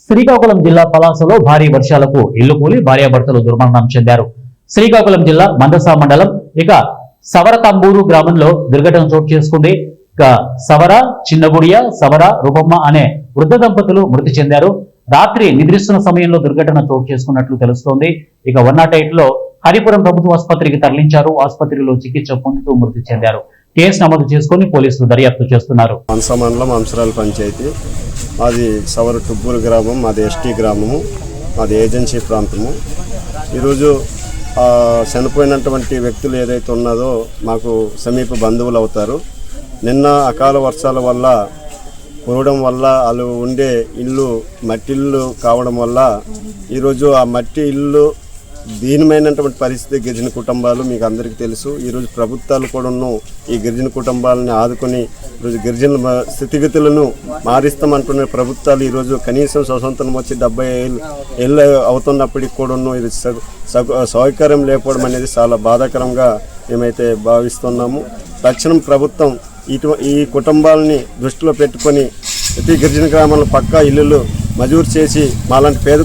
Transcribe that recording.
శ్రీకాకుళం జిల్లా పలాసలో భారీ వర్షాలకు ఇల్లు కూలి భార్యాభర్తలు దుర్మరణం చెందారు. శ్రీకాకుళం జిల్లా మందస మండలం సవరతంబూరు గ్రామంలో దుర్ఘటన చోటు చేసుకుంది. సవర చిన్నగుడియ సవర రూపమ్మ అనే వృద్ధ దంపతులు మృతి చెందారు. రాత్రి నిద్రిస్తున్న సమయంలో దుర్ఘటన చోటు చేసుకున్నట్లు తెలుస్తోంది. 108 లో హరిపురం ప్రభుత్వ ఆసుపత్రికి తరలించారు. ఆసుపత్రిలో చికిత్స పొందుతూ మృతి చెందారు. కేసు నమోదు చేసుకుని పోలీసులు దర్యాప్తు చేస్తున్నారు. మండలం అంసరాల పంచాయతీ, మాది సవర టుబ్బూరు గ్రామం, మాది ఎస్టీ గ్రామము, మాది ఏజెన్సీ ప్రాంతము. ఈరోజు చనిపోయినటువంటి వ్యక్తులు ఏదైతే ఉన్నదో మాకు సమీప బంధువులు అవుతారు. నిన్న అకాల వర్షాల వల్ల కురవడం వల్ల వాళ్ళు ఉండే ఇల్లు మట్టి ఇల్లు కావడం వల్ల ఈరోజు ఆ మట్టి ఇల్లు దీనమైనటువంటి పరిస్థితి గిరిజన కుటుంబాలు మీకు అందరికీ తెలుసు. ఈరోజు ప్రభుత్వాలు కూడాను ఈ గిరిజన కుటుంబాలని ఆదుకొని ఈరోజు గిరిజన స్థితిగతులను మారిస్తామంటున్న ప్రభుత్వాలు ఈరోజు కనీసం స్వతంత్రం వచ్చి 70 ఏళ్ళు అవుతున్నప్పటికి కూడాను ఇది సౌకర్యం లేకపోవడం అనేది చాలా బాధాకరంగా మేమైతే భావిస్తున్నాము. తక్షణం ప్రభుత్వం ఈ కుటుంబాలని దృష్టిలో పెట్టుకొని ప్రతి గిరిజన గ్రామాల్లో పక్కా ఇల్లులు మంజూరు చేసి మాలాంటి పేద